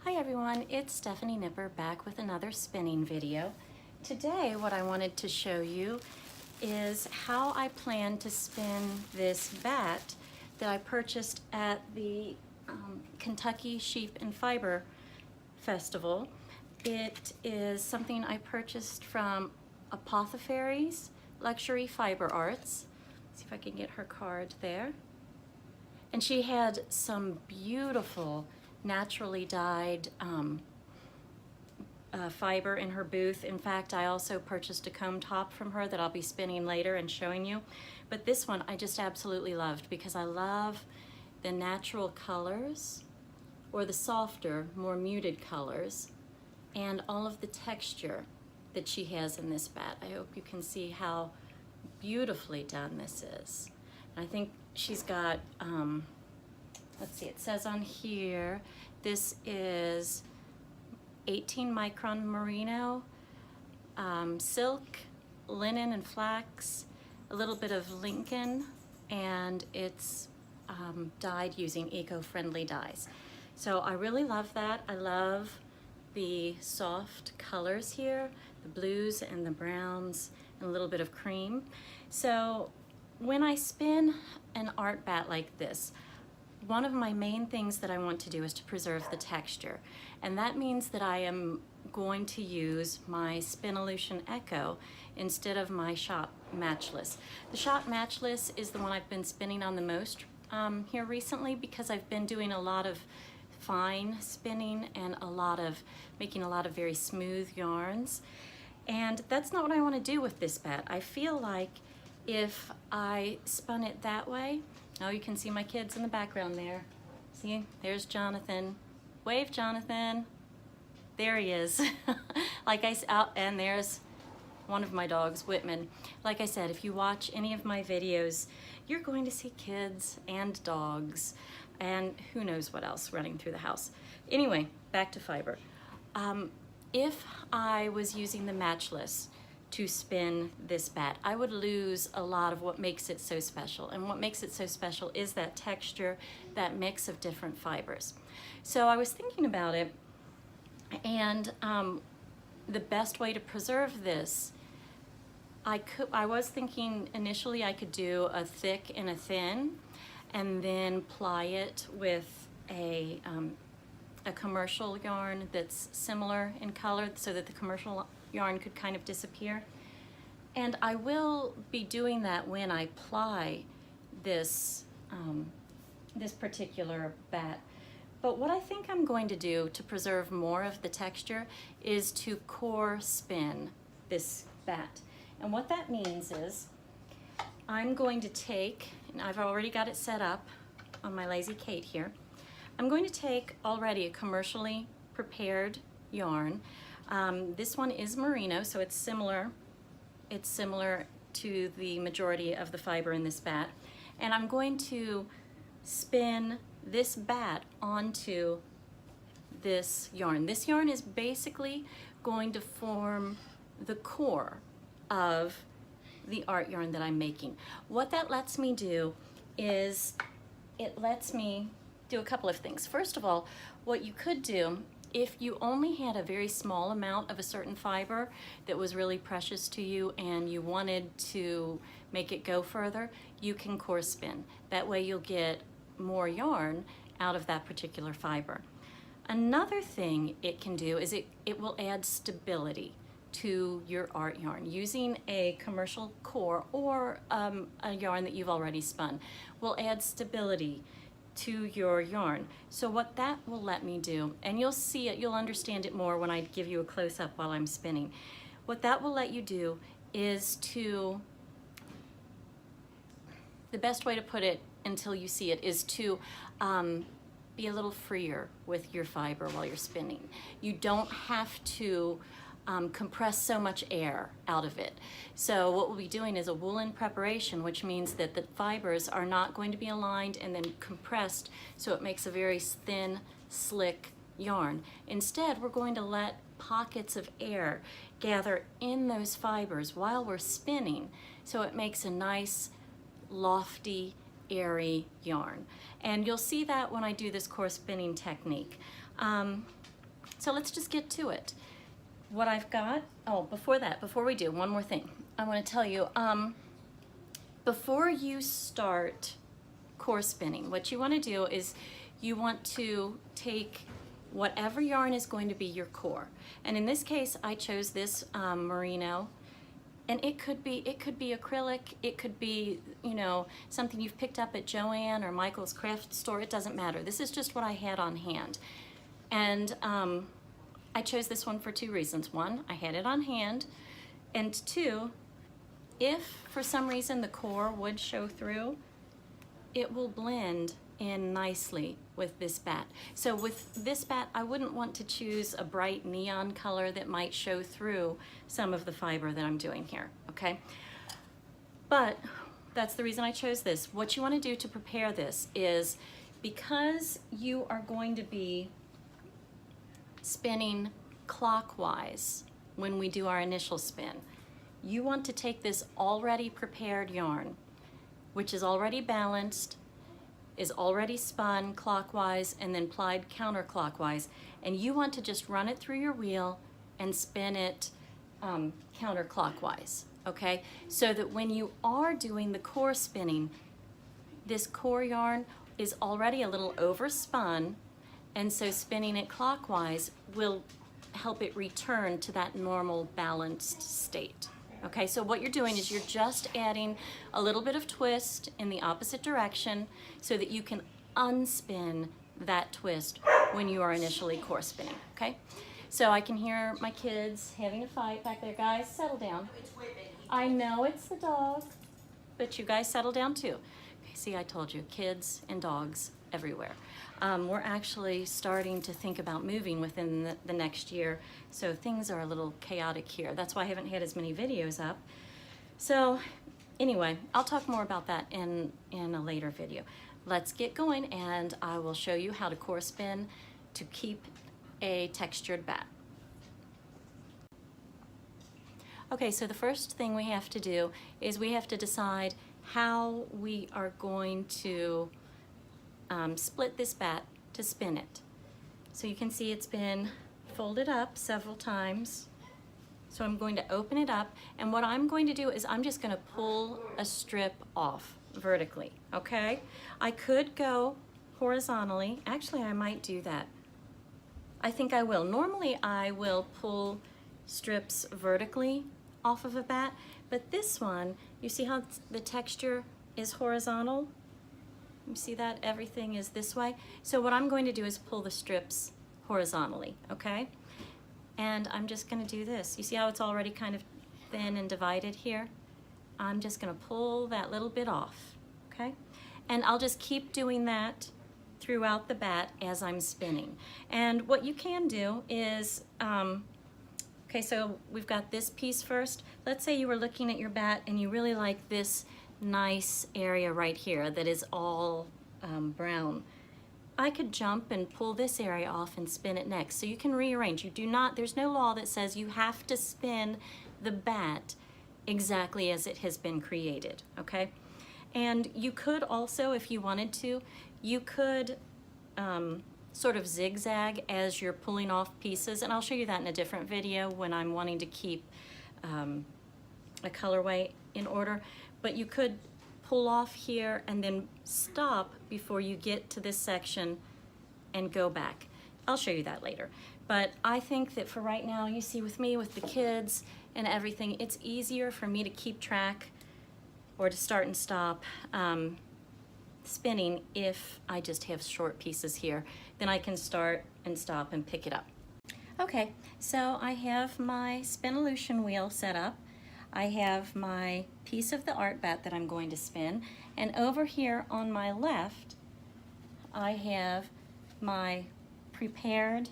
Hi everyone, it's Stephanie Nipper back with another spinning video. Today what I wanted to show you is how I plan to spin this bat that I purchased at the Kentucky Sheep and Fiber Festival. It is something I purchased from Apothecary's Luxury Fiber Arts. See if I can get her card there. And she had some beautiful naturally dyed fiber in her booth. In fact, I also purchased a comb top from her that I'll be spinning later and showing you. But this one I just absolutely loved because I love the natural colors or the softer, more muted colors and all of the texture that she has in this bat. I hope you can see how beautifully done this is. And I think she's got let's see, it says on here, this is 18 micron merino, silk, linen and flax, a little bit of Lincoln, and it's dyed using eco-friendly dyes. So I really love that. I love the soft colors here, the blues and the browns and a little bit of cream. So when I spin an art bat like this, one of my main things that I want to do is to preserve the texture. And that means that I am going to use my Spinolution Echo instead of my Shop Matchless. The Shop Matchless is the one I've been spinning on the most here recently because I've been doing a lot of fine spinning and making a lot of very smooth yarns. And that's not what I want to do with this bat. I feel like if I spun it that way, oh, you can see my kids in the background there. See, there's Jonathan. Wave, Jonathan. There he is. And there's one of my dogs, Whitman. Like I said, if you watch any of my videos, you're going to see kids and dogs and who knows what else running through the house. Anyway, back to fiber. If I was using the Matchless to spin this bat, I would lose a lot of what makes it so special. And what makes it so special is that texture, that mix of different fibers. So I was thinking about it, and the best way to preserve this, I was thinking initially I could do a thick and a thin, and then ply it with a commercial yarn that's similar in color so that the commercial yarn could kind of disappear. And I will be doing that when I ply this, this particular bat. But what I think I'm going to do to preserve more of the texture is to core spin this bat. And what that means is I'm going to take, and I've already got it set up on my Lazy Kate here, I'm going to take already a commercially prepared yarn. This one is merino, so it's similar to the majority of the fiber in this bat. And I'm going to spin this bat onto this yarn. This yarn is basically going to form the core of the art yarn that I'm making. What that lets me do is it lets me do a couple of things. First of all, what you could do if you only had a very small amount of a certain fiber that was really precious to you and you wanted to make it go further, you can core spin. That way you'll get more yarn out of that particular fiber. Another thing it can do is it will add stability to your art yarn. Using a commercial core or a yarn that you've already spun will add stability to your yarn. So what that will let me do, and you'll see it, you'll understand it more when I give you a close-up while I'm spinning. What that will let you do is the best way to put it until you see it is to be a little freer with your fiber while you're spinning. You don't have to compress so much air out of it. So what we'll be doing is a woolen preparation, which means that the fibers are not going to be aligned and then compressed so it makes a very thin, slick yarn. Instead, we're going to let pockets of air gather in those fibers while we're spinning, so it makes a nice, lofty, airy yarn. And you'll see that when I do this core spinning technique. So let's just get to it. What I've got, oh, before we do, one more thing. I want to tell you, before you start core spinning, what you want to do is you want to take whatever yarn is going to be your core. And in this case, I chose this merino. And it could be acrylic, it could be, you know, something you've picked up at Joann or Michael's craft store, it doesn't matter. This is just what I had on hand. And I chose this one for two reasons. One, I had it on hand, and two, if for some reason the core would show through, it will blend in nicely with this bat. So with this bat, I wouldn't want to choose a bright neon color that might show through some of the fiber that I'm doing here, okay? But that's the reason I chose this. What you want to do to prepare this is, because you are going to be spinning clockwise when we do our initial spin, you want to take this already prepared yarn, which is already balanced, is already spun clockwise and then plied counterclockwise, and you want to just run it through your wheel and spin it counterclockwise, okay? So that when you are doing the core spinning, this core yarn is already a little overspun, and so spinning it clockwise will help it return to that normal balanced state. Okay, so what you're doing is you're just adding a little bit of twist in the opposite direction so that you can unspin that twist when you are initially core spinning, okay? So I can hear my kids having a fight back there. Guys, settle down. I know it's the dog, but you guys settle down too. Okay, see, I told you, kids and dogs everywhere. We're actually starting to think about moving within the next year, so things are a little chaotic here. That's why I haven't had as many videos up. So anyway, I'll talk more about that in a later video. Let's get going, and I will show you how to core spin to keep a textured bat. Okay, so the first thing we have to do is we have to decide how we are going to split this bat to spin it. So you can see it's been folded up several times. So I'm going to open it up, and what I'm going to do is I'm just going to pull a strip off vertically, okay? I could go horizontally. Actually, I might do that. I think I will. Normally I will pull strips vertically off of a bat, but this one, you see how the texture is horizontal? You see that everything is this way? So what I'm going to do is pull the strips horizontally, okay? And I'm just gonna do this. You see how it's already kind of thin and divided here? I'm just gonna pull that little bit off, okay? And I'll just keep doing that throughout the bat as I'm spinning. And what you can do is, okay, so we've got this piece first. Let's say you were looking at your bat and you really like this nice area right here that is all brown. I could jump and pull this area off and spin it next. So you can rearrange. You do not, there's no law that says you have to spin the bat exactly as it has been created, okay? And you could also, if you wanted to, you could sort of zigzag as you're pulling off pieces, and I'll show you that in a different video when I'm wanting to keep a colorway in order. But you could pull off here and then stop before you get to this section and go back. I'll show you that later. But I think that for right now, you see with me, with the kids and everything, it's easier for me to keep track or to start and stop spinning if I just have short pieces here. Then I can start and stop and pick it up. Okay, so I have my Spinolution wheel set up. I have my piece of the art bat that I'm going to spin, and over here on my left I have my prepared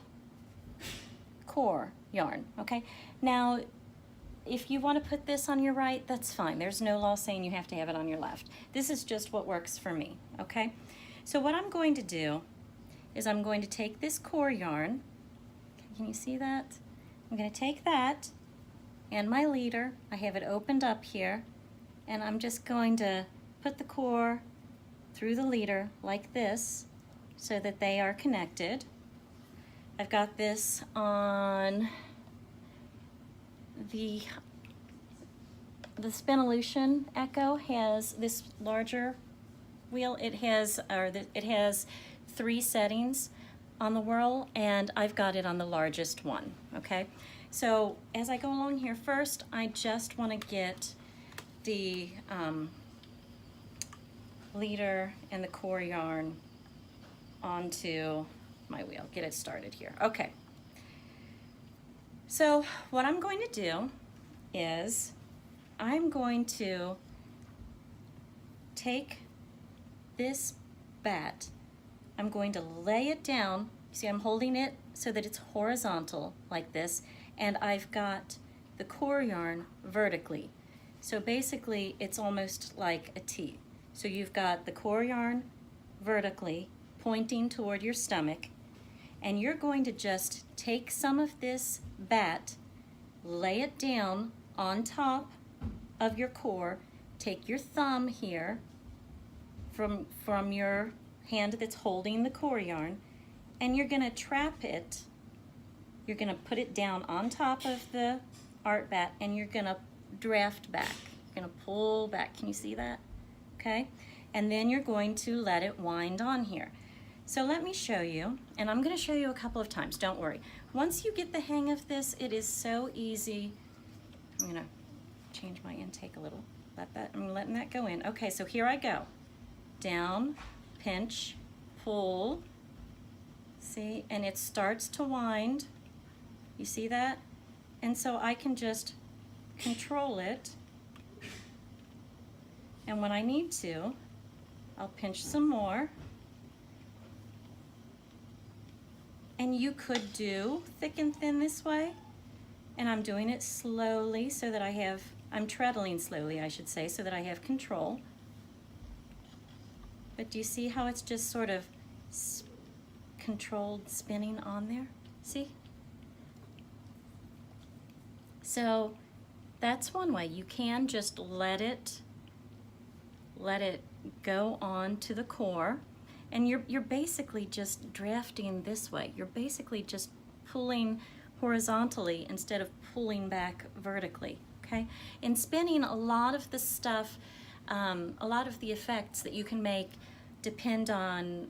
core yarn, okay? Now if you want to put this on your right, that's fine. There's no law saying you have to have it on your left. This is just what works for me, okay? So what I'm going to do is I'm going to take this core yarn. Can you see that? I'm going to take that and my leader, I have it opened up here, and I'm just going to put the core through the leader like this so that they are connected. I've got this on the Spinolution Echo has this larger wheel. It has 3 settings on the whirl, and I've got it on the largest one, okay? So as I go along here, first I just want to get the leader and the core yarn onto my wheel, get it started here. Okay, so what I'm going to do is I'm going to take this Batt, I'm going to lay it down. See, I'm holding it so that it's horizontal like this, and I've got the core yarn vertically. So basically it's almost like a T. So you've got the core yarn vertically pointing toward your stomach, and you're going to just take some of this Batt, lay it down on top of your core, take your thumb here from your hand that's holding the core yarn, and you're going to trap it. You're going to put it down on top of the art Batt, and you're going to draft back. You're going to pull back. Can you see that? Okay? And then you're going to let it wind on here. So let me show you, and I'm going to show you a couple of times. Don't worry. Once you get the hang of this, it is so easy. I'm going to change my intake a little. I'm letting that go in. Okay, so here I go. Down, pinch, pull. See, and it starts to wind. You see that? And so I can just control it. And when I need to, I'll pinch some more. And you could do thick and thin this way. And I'm doing it slowly so that I'm treadling slowly, I should say, so that I have control. But do you see how it's just sort of controlled spinning on there? See? So that's one way. You can just let it go on to the core, and you're basically just drafting this way. You're basically just pulling horizontally instead of pulling back vertically, okay? In spinning, a lot of the stuff, a lot of the effects that you can make depend on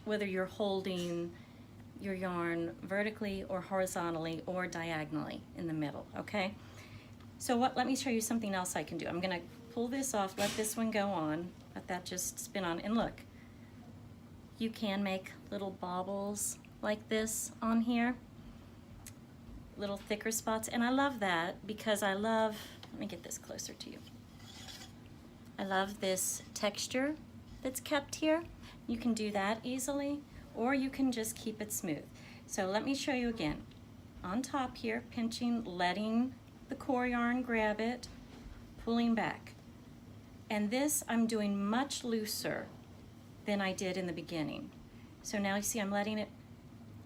whether you're holding your yarn vertically or horizontally or diagonally in the middle, okay? So let me show you something else I can do. I'm gonna pull this off, let this one go on, let that just spin on, and look, you can make little baubles like this on here, little thicker spots, and I love that because let me get this closer to you. I love this texture that's kept here. You can do that easily, or you can just keep it smooth. So let me show you again. On top here, pinching, letting the core yarn grab it, pulling back. And this I'm doing much looser than I did in the beginning. So now you see I'm letting it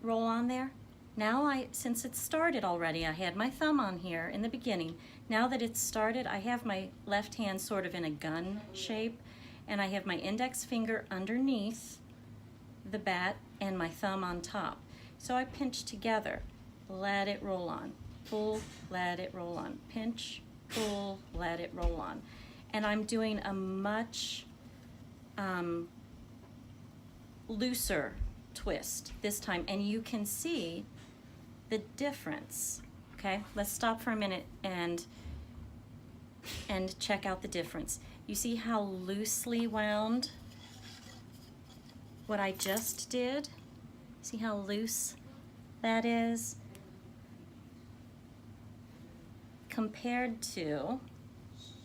roll on there. Now since it started already, I had my thumb on here in the beginning. Now that it's started, I have my left hand sort of in a gun shape, and I have my index finger underneath the Batt and my thumb on top. So I pinch together, let it roll on, pull, let it roll on, pinch, pull, let it roll on. And I'm doing a much looser twist this time, and you can see the difference. Okay, let's stop for a minute and check out the difference. You see how loosely wound what I just did? See how loose that is compared to,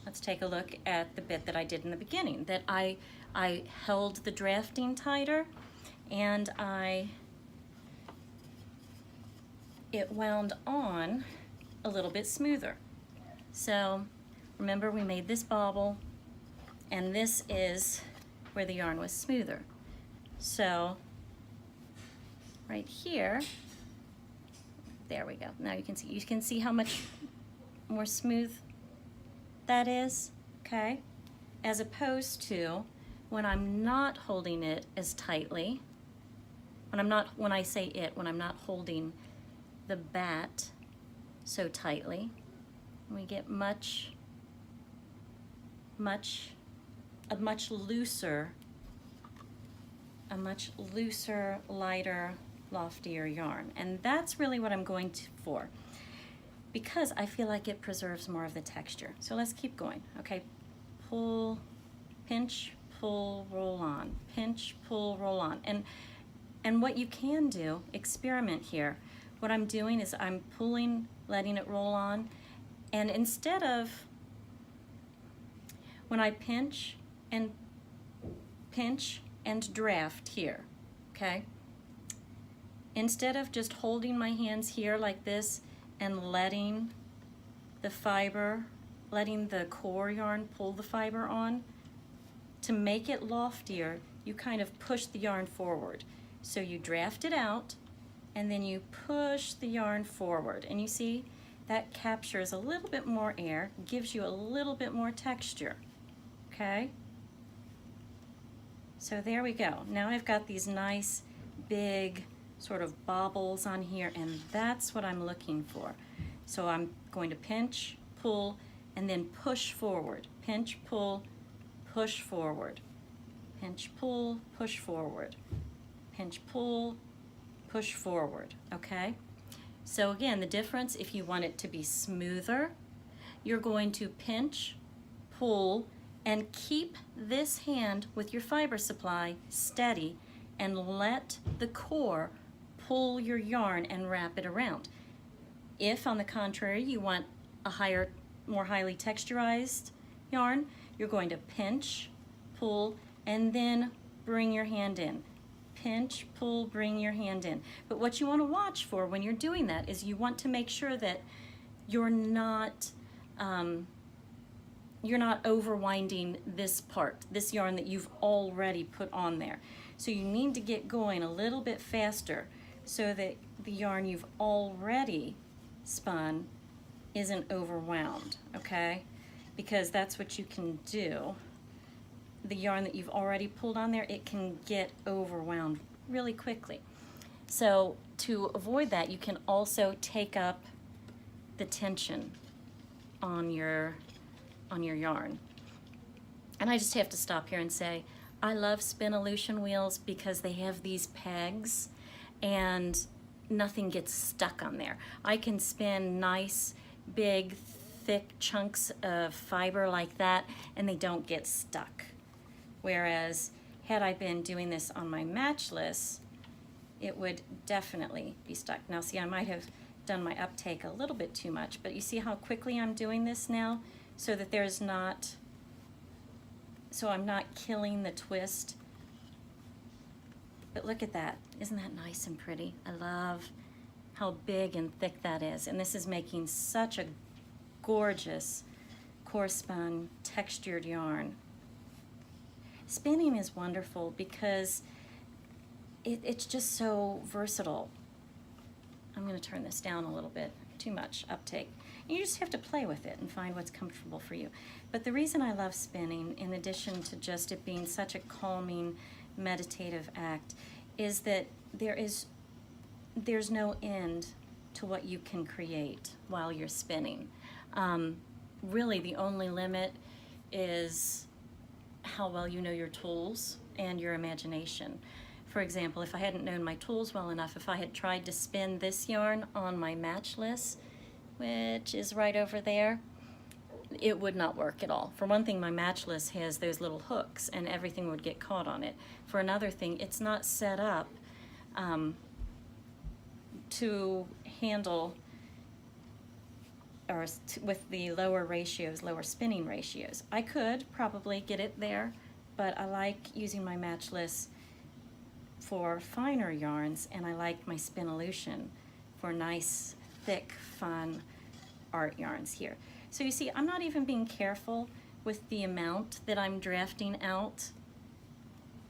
let's take a look at the bit that I did in the beginning, that I held the drafting tighter, and it wound on a little bit smoother. So remember, we made this bobble, and this is where the yarn was smoother. So right here, there we go. Now you can see how much more smooth that is, okay? As opposed to when I'm not holding it as tightly, when I say it, when I'm not holding the Batt so tightly, we get a much looser, lighter, loftier yarn. And that's really what I'm going for, because I feel like it preserves more of the texture. So let's keep going, okay? Pull, pinch, pull, roll on, pinch, pull, roll on. And what you can do, experiment here. What I'm doing is I'm pulling, letting it roll on, and instead of, when I pinch and draft here, okay? Instead of just holding my hands here like this and letting the fiber, letting the core yarn pull the fiber on, to make it loftier, you kind of push the yarn forward. So you draft it out, and then you push the yarn forward. And you see, that captures a little bit more air, gives you a little bit more texture, okay? So there we go. Now I've got these nice, big, sort of bobbles on here, and that's what I'm looking for. So I'm going to pinch, pull, and then push forward. Pinch, pull, push forward. Pinch, pull, push forward. Pinch, pull, push forward, okay? So again, the difference, if you want it to be smoother, you're going to pinch, pull, and keep this hand with your fiber supply steady and let the core pull your yarn and wrap it around. If, on the contrary, you want a higher, more highly texturized yarn, you're going to pinch, pull, and then bring your hand in. Pinch, pull, bring your hand in. But what you want to watch for when you're doing that is you want to make sure that you're not overwinding this part, this yarn that you've already put on there. So you need to get going a little bit faster so that the yarn you've already spun isn't overwound, okay? Because that's what you can do. The yarn that you've already pulled on there, it can get overwound really quickly. So to avoid that, you can also take up the tension on your yarn. And I just have to stop here and say, I love Spinolution wheels because they have these pegs and nothing gets stuck on there. I can spin nice, big, thick chunks of fiber like that and they don't get stuck. Whereas had I been doing this on my matchless, it would definitely be stuck. Now see, I might have done my uptake a little bit too much, but you see how quickly I'm doing this now so that there's not, so I'm not killing the twist. But look at that, isn't that nice and pretty? I love how big and thick that is. And this is making such a gorgeous core spun textured yarn. Spinning is wonderful because it's just so versatile. I'm going to turn this down a little bit, too much uptake. And you just have to play with it and find what's comfortable for you. But the reason I love spinning, in addition to just it being such a calming, meditative act, is that there's no end to what you can create while you're spinning. Really, the only limit is how well you know your tools and your imagination. For example, if I hadn't known my tools well enough, if I had tried to spin this yarn on my matchless, which is right over there, it would not work at all. For one thing, my matchless has those little hooks and everything would get caught on it. For another thing, it's not set up to handle with the lower ratios, lower spinning ratios. I could probably get it there, but I like using my matchless for finer yarns, and I like my Spinolution for nice, thick, fun art yarns here. So you see, I'm not even being careful with the amount that I'm drafting out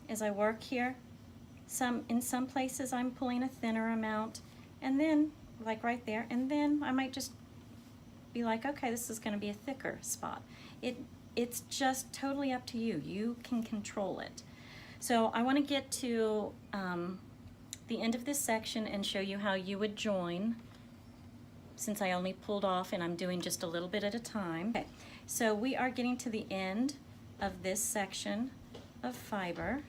as I work here. In some places I'm pulling a thinner amount, and then, like right there, and then I might just be like, okay, this is going to be a thicker spot. It's just totally up to you. You can control it. So I want to get to the end of this section and show you how you would join, since I only pulled off and I'm doing just a little bit at a time. Okay, so we are getting to the end of this section of fiber.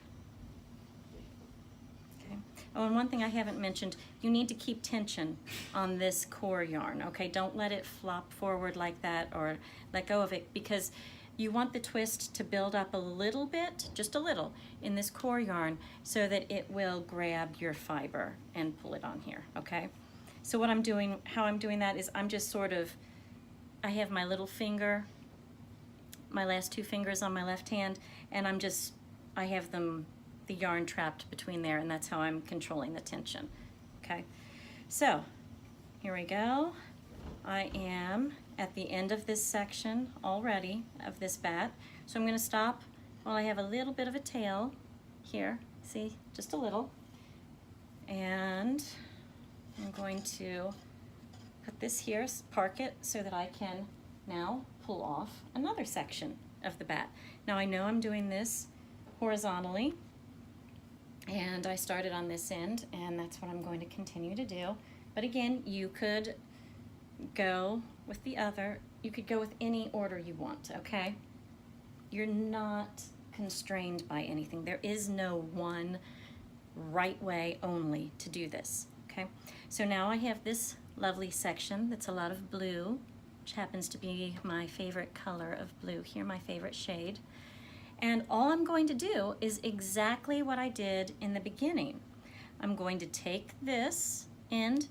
Okay. Oh, and one thing I haven't mentioned, you need to keep tension on this core yarn, okay? Don't let it flop forward like that or let go of it, because you want the twist to build up a little bit, just a little, in this core yarn so that it will grab your fiber and pull it on here, okay? So what I'm doing, how I'm doing that is I'm just sort of, I have my little finger, my last two fingers on my left hand, and I have the yarn trapped between there, and that's how I'm controlling the tension, okay? So here we go. I am at the end of this section already of this bat. So I'm going to stop while I have a little bit of a tail here. See, just a little. And I'm going to put this here, park it so that I can now pull off another section of the bat. Now I know I'm doing this horizontally, and I started on this end, and that's what I'm going to continue to do. But again, you could go with the other, you could go with any order you want, okay? You're not constrained by anything. There is no one right way only to do this, okay? So now I have this lovely section that's a lot of blue, which happens to be my favorite color of blue here, my favorite shade. And all I'm going to do is exactly what I did in the beginning. I'm going to take this end,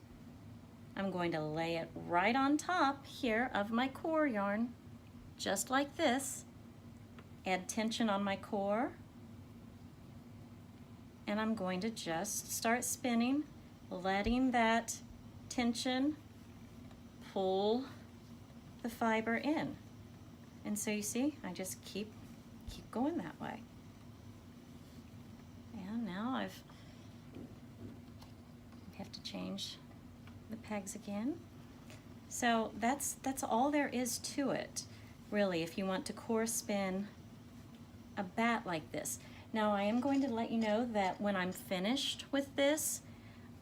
I'm going to lay it right on top here of my core yarn, just like this. Add tension on my core, and I'm going to just start spinning, letting that tension pull the fiber in. And so you see, I just keep going that way. And now I have to change the pegs again. So that's all there is to it, really, if you want to core spin a bat like this. Now I am going to let you know that when I'm finished with this,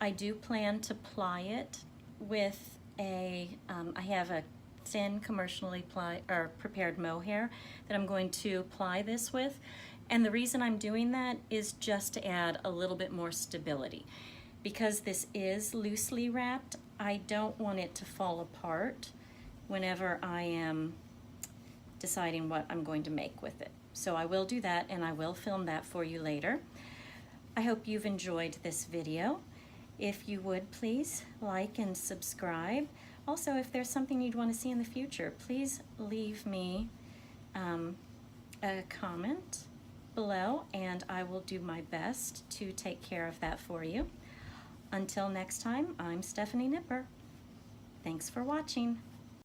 I do plan to ply it with I have a thin commercially prepared mohair that I'm going to ply this with, and the reason I'm doing that is just to add a little bit more stability. Because this is loosely wrapped, I don't want it to fall apart whenever I am deciding what I'm going to make with it. So I will do that, and I will film that for you later. I hope you've enjoyed this video. If you would, please like and subscribe. Also, if there's something you'd want to see in the future, please leave me a comment below, and I will do my best to take care of that for you. Until next time, I'm Stephanie Nipper. Thanks for watching.